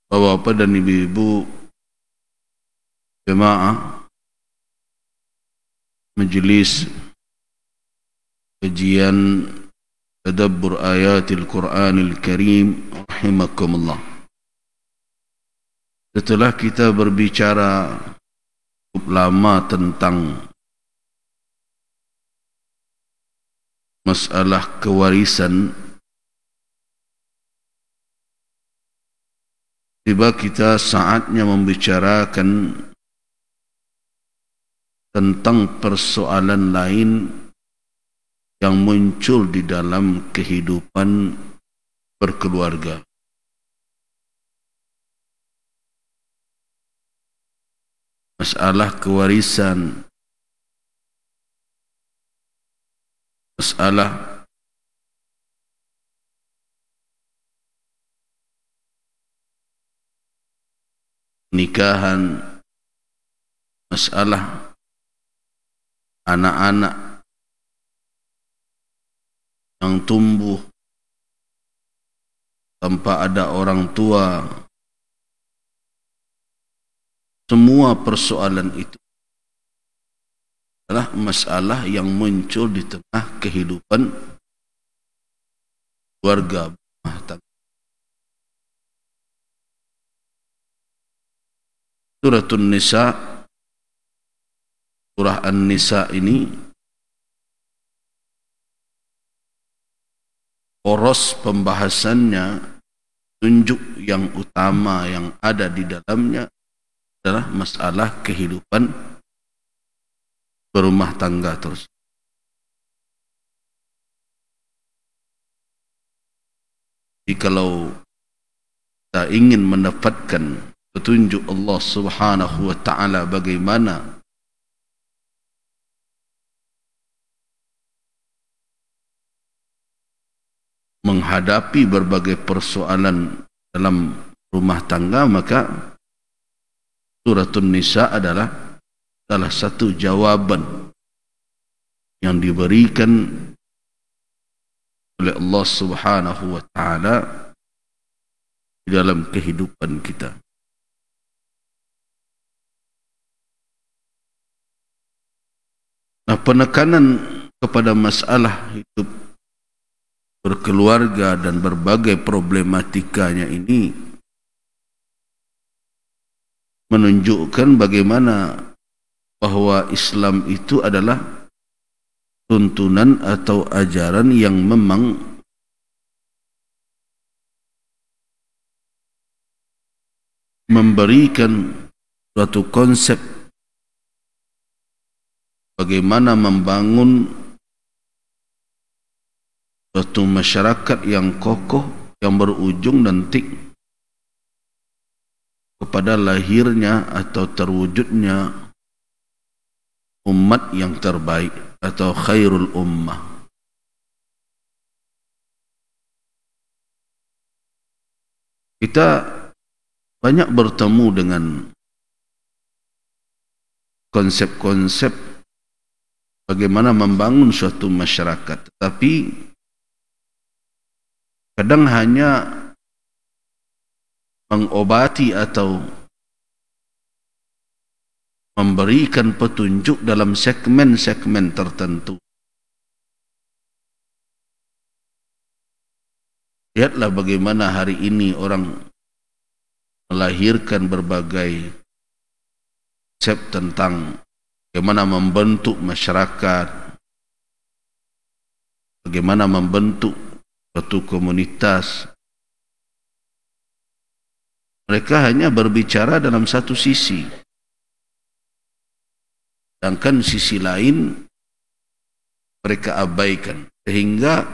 Bapak-bapak dan ibu-ibu jemaah majelis kajian tadabbur ayatil Qur'anil Karim rahimakumullah. Setelah kita berbicara cukup lama tentang masalah kewarisan, tiba kita saatnya membicarakan tentang persoalan lain yang muncul di dalam kehidupan berkeluarga. Masalah kewarisan, masalah nikahan, masalah anak-anak yang tumbuh tanpa ada orang tua. Semua persoalan itu adalah masalah yang muncul di tengah kehidupan keluarga rumah tangga. Suratun Nisa, surah An-Nisa ini poros pembahasannya, tunjuk yang utama yang ada di dalamnya adalah masalah kehidupan berumah tangga terus. Jadi kalau kita ingin mendapatkan petunjuk Allah Subhanahu wa taala bagaimana menghadapi berbagai persoalan dalam rumah tangga, maka Suratun Nisa adalah salah satu jawaban yang diberikan oleh Allah Subhanahu wa taala di dalam kehidupan kita. Nah, penekanan kepada masalah hidup berkeluarga dan berbagai problematikanya ini menunjukkan bagaimana bahwa Islam itu adalah tuntunan atau ajaran yang memang memberikan suatu konsep bagaimana membangun suatu masyarakat yang kokoh, yang berujung nanti kepada lahirnya atau terwujudnya umat yang terbaik atau khairul ummah. Kita banyak bertemu dengan konsep-konsep bagaimana membangun suatu masyarakat, tetapi kadang hanya mengobati atau memberikan petunjuk dalam segmen-segmen tertentu. Lihatlah bagaimana hari ini orang melahirkan berbagai konsep tentang bagaimana membentuk masyarakat, bagaimana membentuk suatu komunitas. Mereka hanya berbicara dalam satu sisi, sedangkan sisi lain mereka abaikan. Sehingga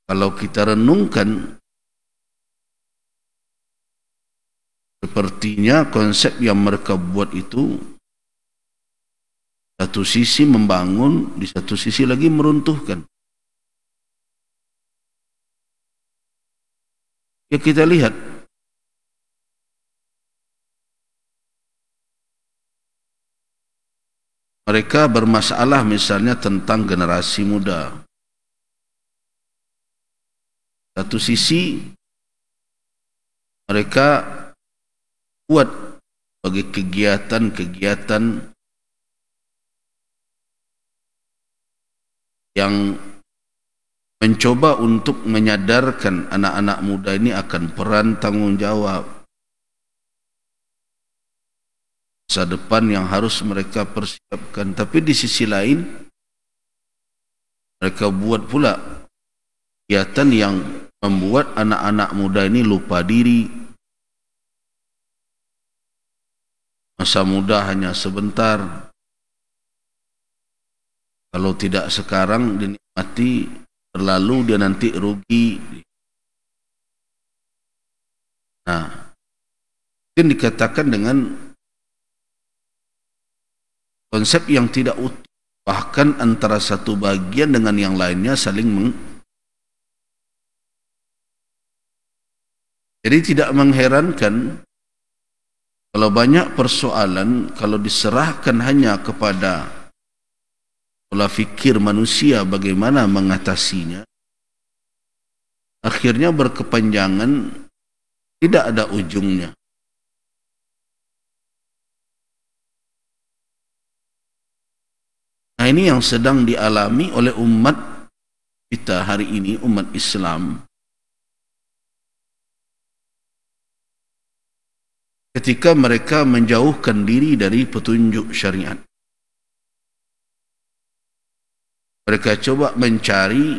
kalau kita renungkan, sepertinya konsep yang mereka buat itu satu sisi membangun, di satu sisi lagi meruntuhkan. Ya, kita lihat mereka bermasalah misalnya tentang generasi muda. Satu sisi mereka buat bagi kegiatan-kegiatan yang mencoba untuk menyadarkan anak-anak muda ini akan peran tanggungjawab masa depan yang harus mereka persiapkan. Tapi di sisi lain mereka buat pula kegiatan yang membuat anak-anak muda ini lupa diri. Masa muda hanya sebentar. Kalau tidak sekarang dinikmati, berlalu dia nanti rugi. Nah, mungkin dikatakan dengan konsep yang tidak utuh, bahkan antara satu bagian dengan yang lainnya saling Jadi tidak mengherankan kalau banyak persoalan kalau diserahkan hanya kepada pola fikir manusia bagaimana mengatasinya, akhirnya berkepanjangan, tidak ada ujungnya. Nah, ini yang sedang dialami oleh umat kita hari ini, umat Islam. Ketika mereka menjauhkan diri dari petunjuk syariat, mereka coba mencari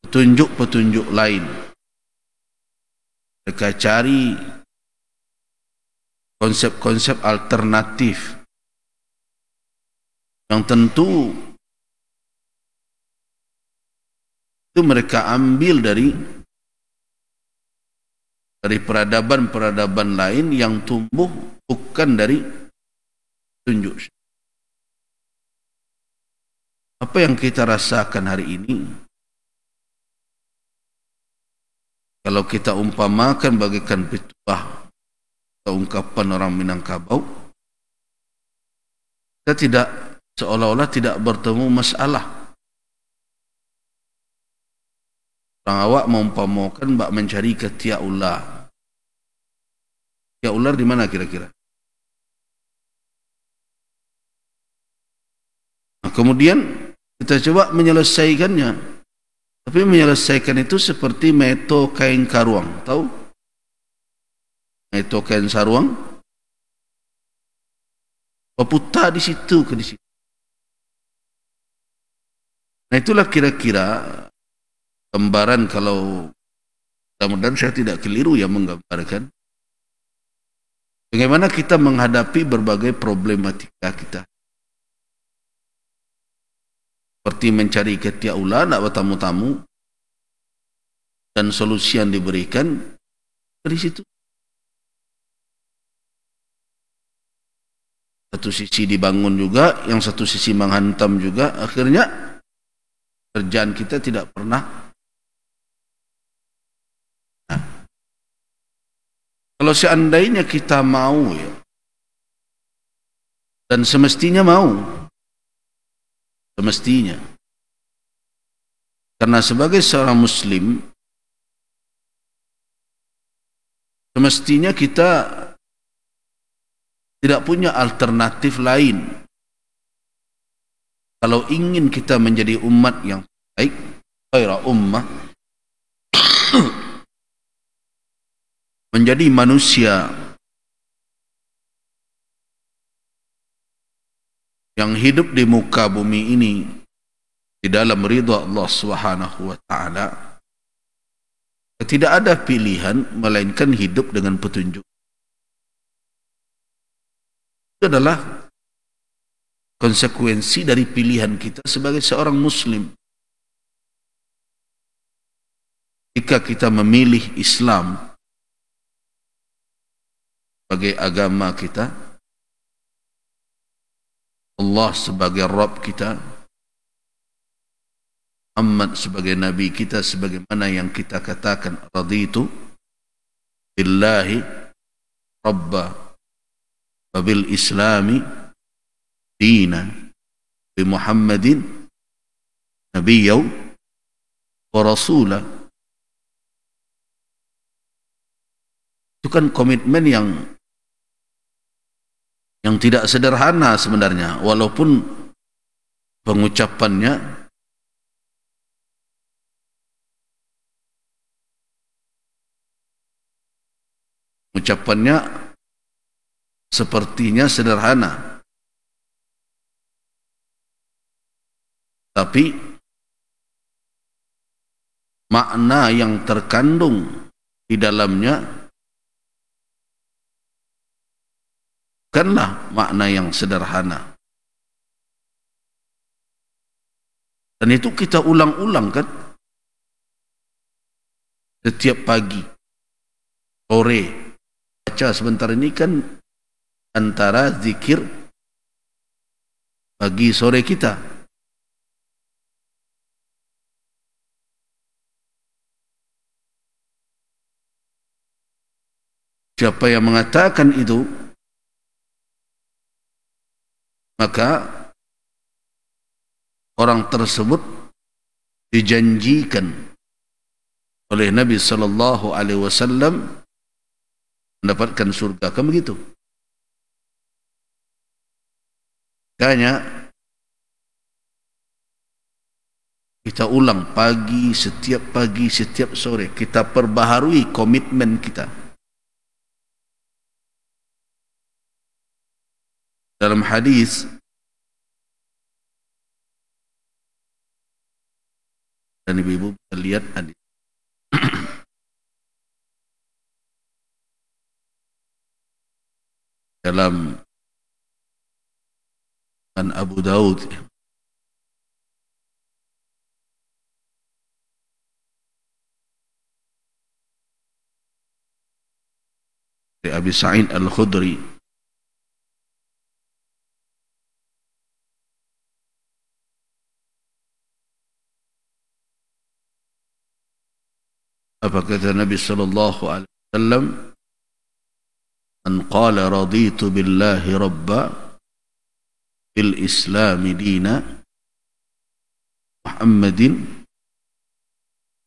petunjuk-petunjuk lain. Mereka cari konsep-konsep alternatif yang tentu itu mereka ambil dari peradaban-peradaban lain yang tumbuh bukan dari petunjuk. Apa yang kita rasakan hari ini, kalau kita umpamakan bagaikan petuah atau ungkapan orang Minangkabau, kita tidak seolah-olah tidak bertemu masalah. Orang awak mengumpamakan bak mencari ketiak ular. Ketiak ular di mana kira-kira? Nah, kemudian kita coba menyelesaikannya. Tapi menyelesaikan itu seperti meto kain karuang. Tahu? Meto kain saruang. Berputar di situ ke di situ. Nah, itulah kira-kira gambaran, kalau mudah-mudahan saya tidak keliru yang menggambarkan bagaimana kita menghadapi berbagai problematika kita. Seperti mencari ketiak ular, nak bertamu-tamu, dan solusi yang diberikan dari situ. Satu sisi dibangun juga, yang satu sisi menghantam juga. Akhirnya kerjaan kita tidak pernah. Nah, kalau seandainya kita mau ya, dan semestinya mau, semestinya, karena sebagai seorang muslim semestinya kita tidak punya alternatif lain kalau ingin kita menjadi umat yang baik, khaira ummah, menjadi manusia yang hidup di muka bumi ini di dalam ridha Allah Subhanahu wa taala. Tidak ada pilihan melainkan hidup dengan petunjuk. Itu adalah konsekuensi dari pilihan kita sebagai seorang muslim. Jika kita memilih Islam sebagai agama kita, Allah sebagai Rabb kita, Muhammad sebagai Nabi kita, sebagaimana yang kita katakan, raditu billahi rabba wa bil islami dina bi Muhammadin nabiyyan wa rasulah. Itu kan komitmen yang tidak sederhana sebenarnya, walaupun pengucapannya sepertinya sederhana, tapi makna yang terkandung di dalamnya bukanlah makna yang sederhana. Dan itu kita ulang-ulang kan, setiap pagi, sore, baca sebentar ini kan antara zikir pagi sore kita. Siapa yang mengatakan itu, maka orang tersebut dijanjikan oleh Nabi sallallahu alaihi wasallam mendapatkan surga. Kan begitu? Makanya kita ulang setiap sore, kita perbaharui komitmen kita. Dalam hadis dan ibu-ibu bisa lihat hadis dalam Abu Daud dari Abi Sa'id Al-Khudri apa kata Nabi sallallahu alaihi wasallam, man qala raditu billahi rabba bil islam dina Muhammadin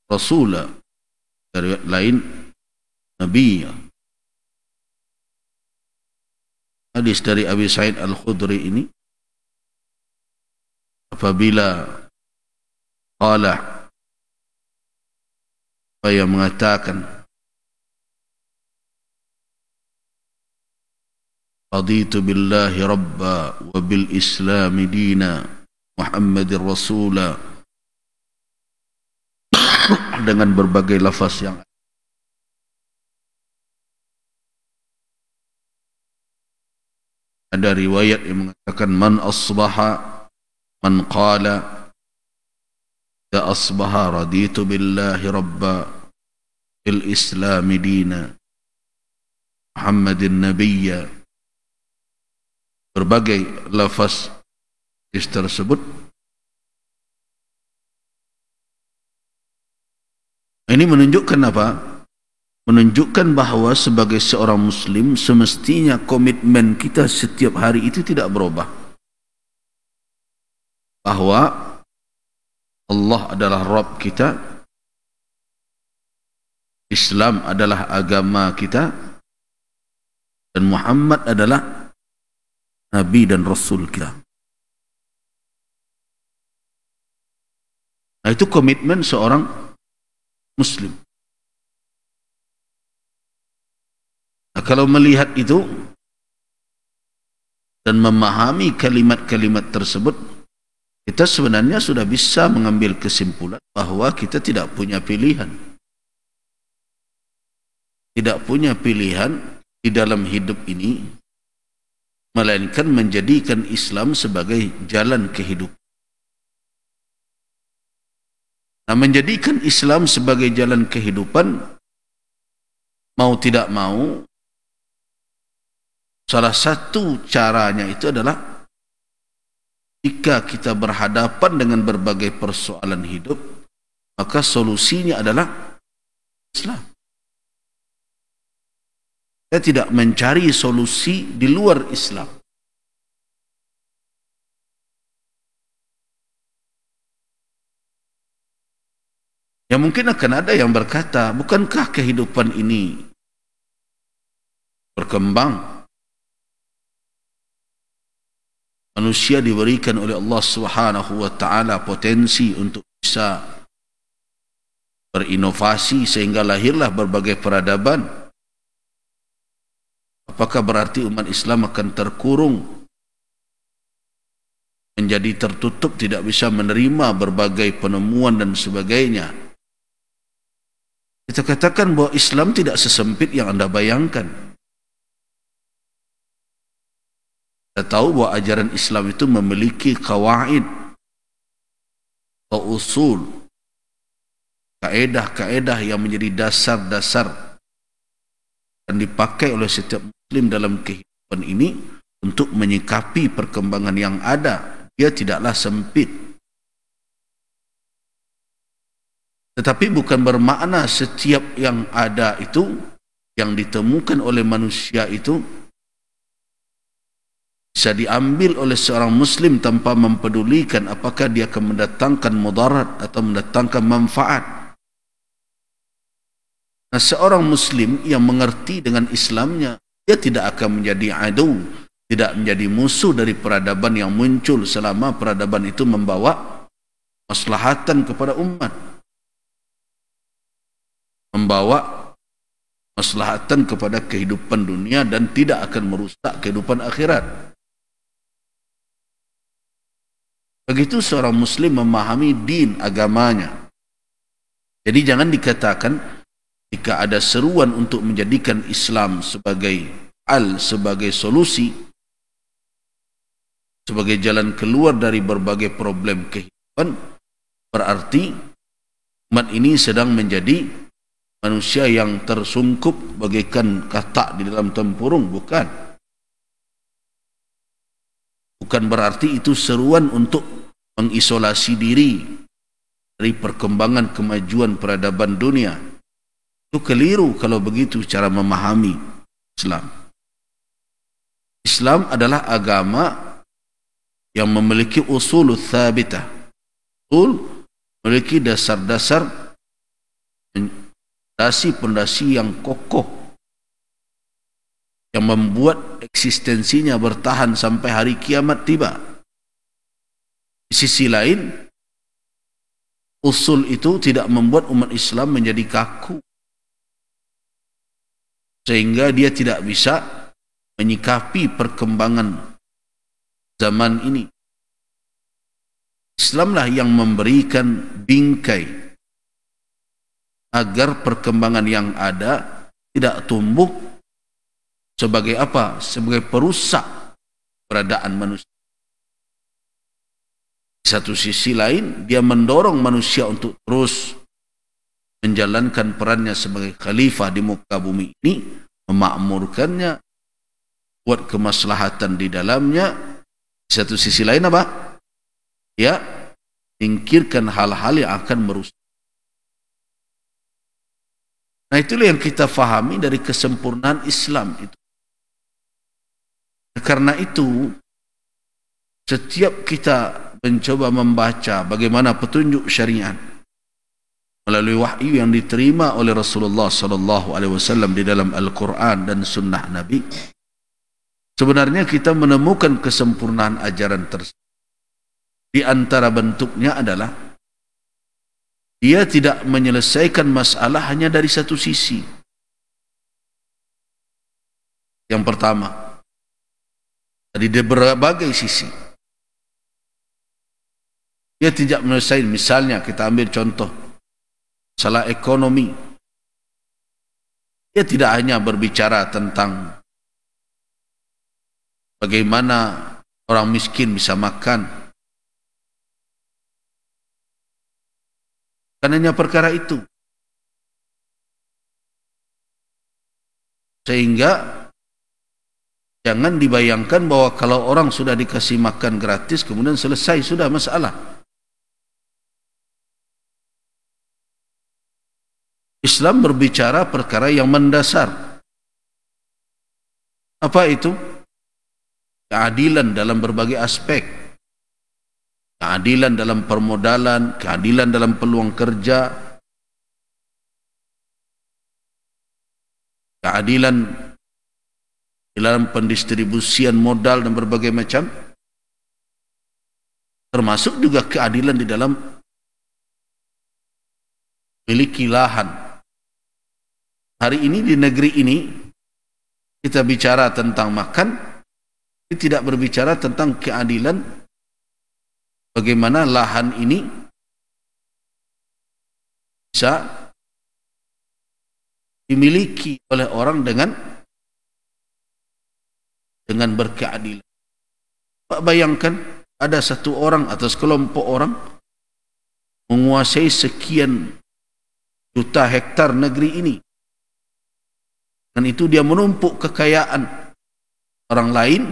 rasula, dari lain nabi. Hadis dari Abi Sa'id Al-Khudri ini, apabila qala, yang mengatakan raditu billahi rabba wa bil islam dina Muhammadir rasula, dengan berbagai lafaz yang ada riwayat yang mengatakan man qala ya asbaha raditu billahi rabba bil islam dina Muhammadin nabiyya, berbagai lafaz tersebut. Ini menunjukkan apa? Menunjukkan bahawa sebagai seorang muslim semestinya komitmen kita setiap hari itu tidak berubah, bahawa Allah adalah Rabb kita, Islam adalah agama kita, dan Muhammad adalah Nabi dan Rasul kita. Nah, itu komitmen seorang muslim. Nah, kalau melihat itu dan memahami kalimat-kalimat tersebut, kita sebenarnya sudah bisa mengambil kesimpulan bahawa kita tidak punya pilihan. Tidak punya pilihan di dalam hidup ini, melainkan menjadikan Islam sebagai jalan kehidupan. Nah, menjadikan Islam sebagai jalan kehidupan, mau tidak mau, salah satu caranya itu adalah jika kita berhadapan dengan berbagai persoalan hidup, maka solusinya adalah Islam. Kita tidak mencari solusi di luar Islam. Ya, mungkin akan ada yang berkata, bukankah kehidupan ini berkembang. Manusia diberikan oleh Allah Subhanahu wa taala potensi untuk bisa berinovasi sehingga lahirlah berbagai peradaban. Apakah berarti umat Islam akan terkurung, menjadi tertutup, tidak bisa menerima berbagai penemuan dan sebagainya? Kita katakan bahwa Islam tidak sesempit yang Anda bayangkan. Kita tahu bahwa ajaran Islam itu memiliki qawaid atau usul, kaedah-kaedah yang menjadi dasar-dasar dan dipakai oleh setiap Muslim dalam kehidupan ini untuk menyikapi perkembangan yang ada. Dia tidaklah sempit. Tetapi bukan bermakna setiap yang ada itu, yang ditemukan oleh manusia itu, bisa diambil oleh seorang Muslim tanpa mempedulikan apakah dia akan mendatangkan mudarat atau mendatangkan manfaat. Nah, seorang Muslim yang mengerti dengan Islamnya, dia tidak akan menjadi adu, tidak menjadi musuh dari peradaban yang muncul selama peradaban itu membawa maslahatan kepada umat, membawa maslahatan kepada kehidupan dunia dan tidak akan merusak kehidupan akhirat. Begitu seorang Muslim memahami din agamanya. Jadi jangan dikatakan jika ada seruan untuk menjadikan Islam sebagai sebagai solusi, sebagai jalan keluar dari berbagai problem kehidupan, berarti umat ini sedang menjadi manusia yang tersungkup bagaikan katak di dalam tempurung. Bukan berarti itu seruan untuk mengisolasi diri dari perkembangan kemajuan peradaban dunia. Itu keliru kalau begitu cara memahami Islam. Islam adalah agama yang memiliki usul thabitah, memiliki dasar-dasar, pondasi yang kokoh yang membuat eksistensinya bertahan sampai hari kiamat tiba. Di sisi lain, usul itu tidak membuat umat Islam menjadi kaku, sehingga dia tidak bisa menyikapi perkembangan zaman ini. Islamlah yang memberikan bingkai agar perkembangan yang ada tidak tumbuh sebagai apa? Sebagai perusak keberadaan manusia. Di satu sisi lain, dia mendorong manusia untuk terus menjalankan perannya sebagai khalifah di muka bumi ini, memakmurkannya, buat kemaslahatan di dalamnya. Di satu sisi lain apa? Ya, singkirkan hal-hal yang akan merusak. Nah, itulah yang kita fahami dari kesempurnaan Islam itu. Karena itu, setiap kita mencoba membaca bagaimana petunjuk syariat melalui wahyu yang diterima oleh Rasulullah SAW di dalam Al-Quran dan Sunnah Nabi, sebenarnya kita menemukan kesempurnaan ajaran tersebut. Di antara bentuknya adalah dia tidak menyelesaikan masalah hanya dari satu sisi. Yang pertama, dari berbagai sisi. Dia tidak menyelesaikan, misalnya kita ambil contoh masalah ekonomi. Dia tidak hanya berbicara tentang bagaimana orang miskin bisa makan. Bukan hanya perkara itu. Sehingga jangan dibayangkan bahwa kalau orang sudah dikasih makan gratis kemudian selesai sudah masalah. Islam berbicara perkara yang mendasar. Apa itu? Keadilan dalam berbagai aspek. Keadilan dalam permodalan, keadilan dalam peluang kerja, keadilan dalam pendistribusian modal dan berbagai macam, termasuk juga keadilan di dalam memiliki lahan. Hari ini di negeri ini kita bicara tentang makan, tidak berbicara tentang keadilan bagaimana lahan ini bisa dimiliki oleh orang dengan berkeadilan. Pak, bayangkan ada satu orang atau sekelompok orang menguasai sekian juta hektar negeri ini, dan itu dia menumpuk kekayaan orang lain,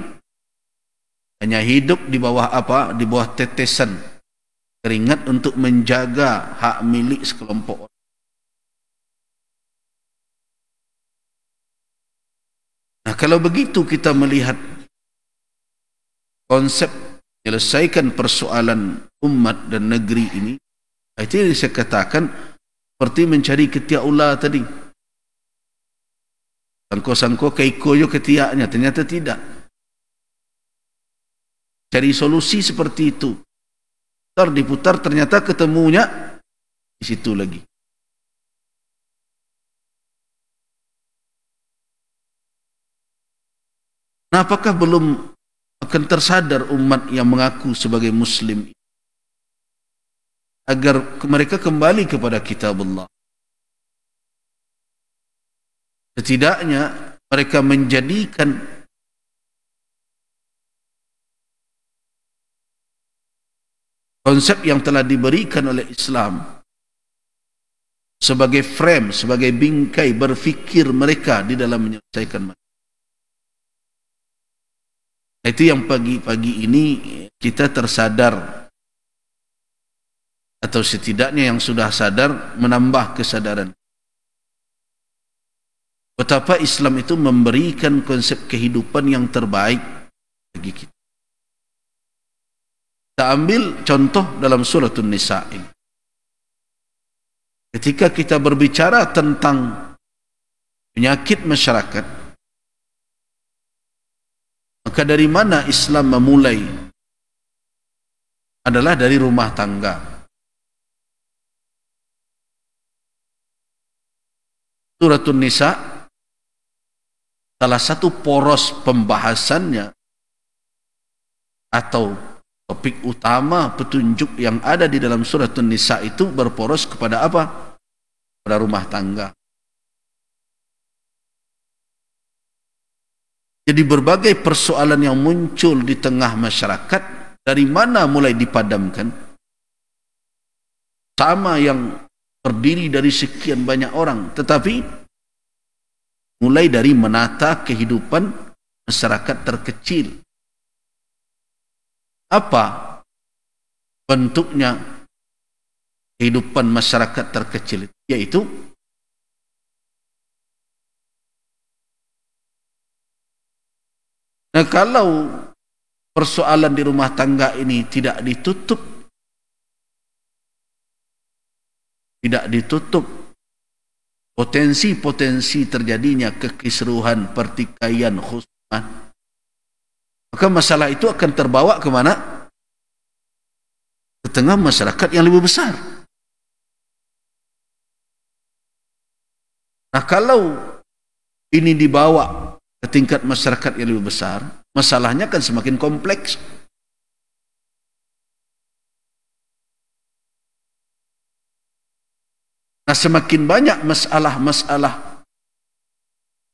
hanya hidup di bawah apa? Di bawah tetesan keringat untuk menjaga hak milik sekelompok orang. Nah, kalau begitu kita melihat konsep menyelesaikan persoalan umat dan negeri ini, itu yang saya katakan seperti mencari ketiak ular tadi. Sangko-sangko keikoyo ketiaknya, ternyata tidak. Cari solusi seperti itu, diputar ternyata ketemunya di situ lagi. Nah, apakah belum akan tersadar umat yang mengaku sebagai Muslim agar mereka kembali kepada kitab Allah? Setidaknya mereka menjadikan konsep yang telah diberikan oleh Islam sebagai frame, sebagai bingkai berfikir mereka di dalam menyelesaikan masalah. Itu yang pagi-pagi ini kita tersadar, atau setidaknya yang sudah sadar menambah kesadaran betapa Islam itu memberikan konsep kehidupan yang terbaik bagi kita. Kita ambil contoh dalam surah An-Nisa ini. Ketika kita berbicara tentang penyakit masyarakat, maka dari mana Islam memulai? Adalah dari rumah tangga. Surah An-Nisa, salah satu poros pembahasannya atau topik utama petunjuk yang ada di dalam surah An-Nisa itu berporos kepada apa? Pada rumah tangga. Jadi berbagai persoalan yang muncul di tengah masyarakat, dari mana mulai dipadamkan? Sama yang terdiri dari sekian banyak orang, tetapi mulai dari menata kehidupan masyarakat terkecil. Apa bentuknya kehidupan masyarakat terkecil? Yaitu kalau persoalan di rumah tangga ini tidak ditutup, potensi-potensi terjadinya kekisruhan, pertikaian, khusuman, maka masalah itu akan terbawa ke mana? Ke tengah masyarakat yang lebih besar. Nah, kalau ini dibawa ke tingkat masyarakat yang lebih besar, masalahnya akan semakin kompleks. Nah, semakin banyak masalah-masalah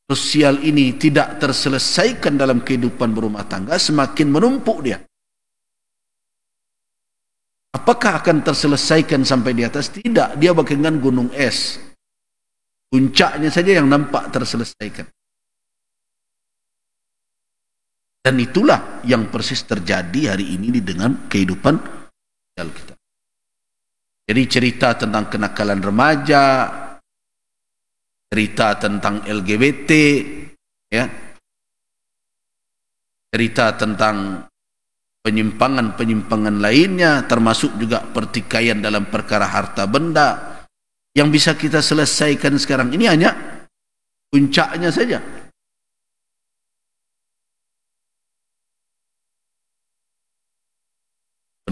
sosial ini tidak terselesaikan dalam kehidupan berumah tangga, semakin menumpuk dia. Apakah akan terselesaikan sampai di atas? Tidak, dia bagaikan gunung es. Puncaknya saja yang nampak terselesaikan. Dan itulah yang persis terjadi hari ini dengan kehidupan sosial kita. Jadi cerita tentang kenakalan remaja, cerita tentang LGBT, ya, cerita tentang penyimpangan-penyimpangan lainnya, termasuk juga pertikaian dalam perkara harta benda, yang bisa kita selesaikan sekarang ini hanya puncaknya saja.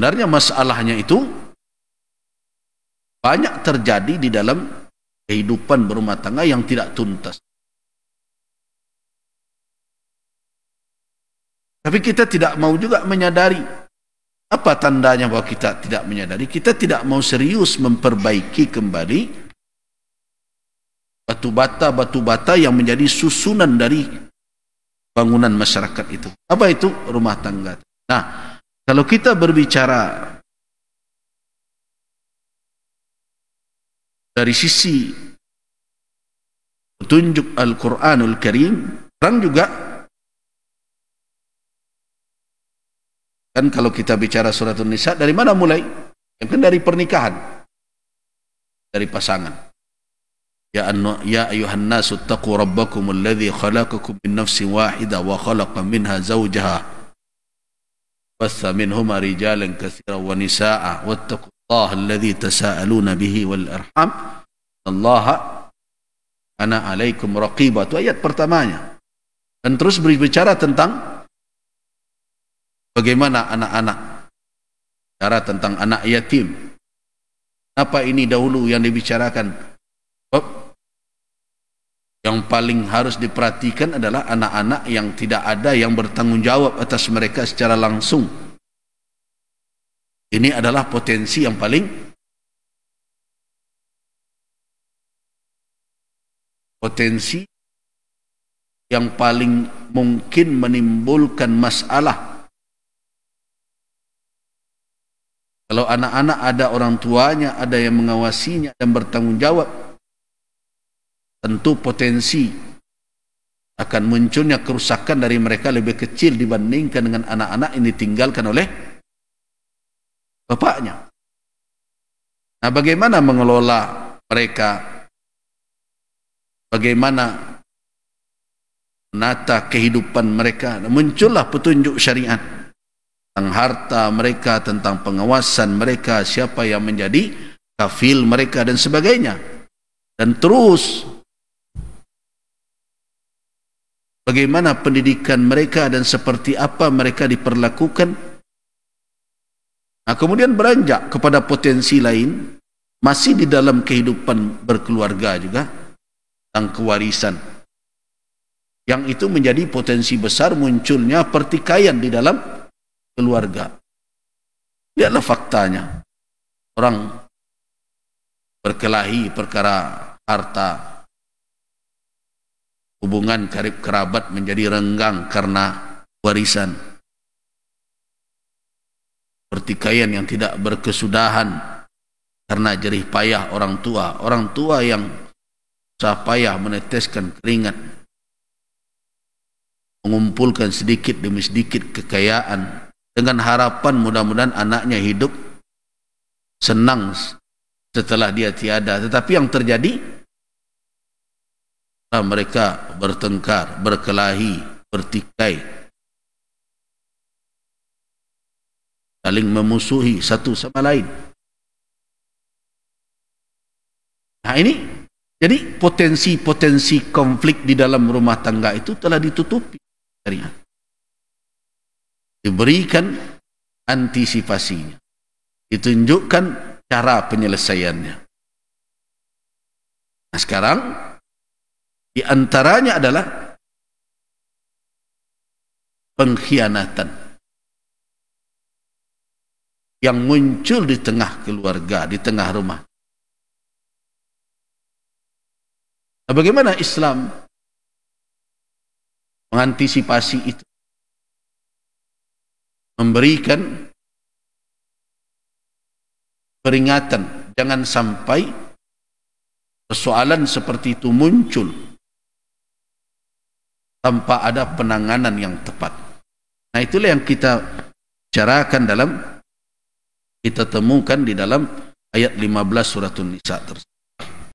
sebenarnya masalahnya itu banyak terjadi di dalam kehidupan berumah tangga yang tidak tuntas. Tapi kita tidak mau juga menyadari. Apa tandanya bahwa kita tidak menyadari? Kita tidak mau serius memperbaiki kembali batu bata yang menjadi susunan dari bangunan masyarakat itu. Apa itu? Rumah tangga. Nah, kalau kita berbicara dari sisi petunjuk Al-Quranul Karim, orang juga kan kalau kita bicara surat An-Nisa, dari mana mulai? Yang kan dari pernikahan, dari pasangan. Ya ayuhan nasu taqu rabbakum alladhi khalaqakum min nafsin wahidah wa khalaqa minha zawjaha bassa minhuma rijalan katsiran wa nisaa wattaqullaha alladhi tasaaluna bihi wal arham allaha ana alaikum raqibah. Itu ayat pertamanya. Dan terus berbicara tentang bagaimana anak-anak, cara tentang anak yatim. Apa ini dahulu yang dibicarakan? Yang paling harus diperhatikan adalah anak-anak yang tidak ada yang bertanggung jawab atas mereka secara langsung. Ini adalah potensi yang paling mungkin menimbulkan masalah. Kalau anak-anak ada orang tuanya, ada yang mengawasinya dan bertanggung jawab, tentu potensi akan munculnya kerusakan dari mereka lebih kecil dibandingkan dengan anak-anak yang ditinggalkan oleh bapaknya. Nah, bagaimana mengelola mereka? Bagaimana menata kehidupan mereka? Nah, muncullah petunjuk syariat tentang harta mereka, tentang pengawasan mereka, siapa yang menjadi kafil mereka dan sebagainya. Dan terus bagaimana pendidikan mereka dan seperti apa mereka diperlakukan. Nah, kemudian beranjak kepada potensi lain, masih di dalam kehidupan berkeluarga juga, tentang kewarisan. Yang itu menjadi potensi besar munculnya pertikaian di dalam keluarga. Lihatlah faktanya. Orang berkelahi perkara harta, hubungan karib kerabat menjadi renggang karena warisan. Pertikaian yang tidak berkesudahan karena jerih payah orang tua yang susah payah meneteskan keringat, mengumpulkan sedikit demi sedikit kekayaan dengan harapan mudah-mudahan anaknya hidup senang setelah dia tiada. Tetapi yang terjadi, mereka bertengkar, berkelahi, bertikai, saling memusuhi satu sama lain. Nah, ini jadi potensi-potensi konflik di dalam rumah tangga itu telah ditutupi. Diberikan antisipasinya, ditunjukkan cara penyelesaiannya. Nah, sekarang di antaranya adalah pengkhianatan yang muncul di tengah keluarga, di tengah rumah. Nah, bagaimana Islam mengantisipasi itu? Memberikan peringatan, jangan sampai persoalan seperti itu muncul tanpa ada penanganan yang tepat. Nah, itulah yang kita bicarakan kita temukan di dalam ayat 15 surat An-Nisa tersebut.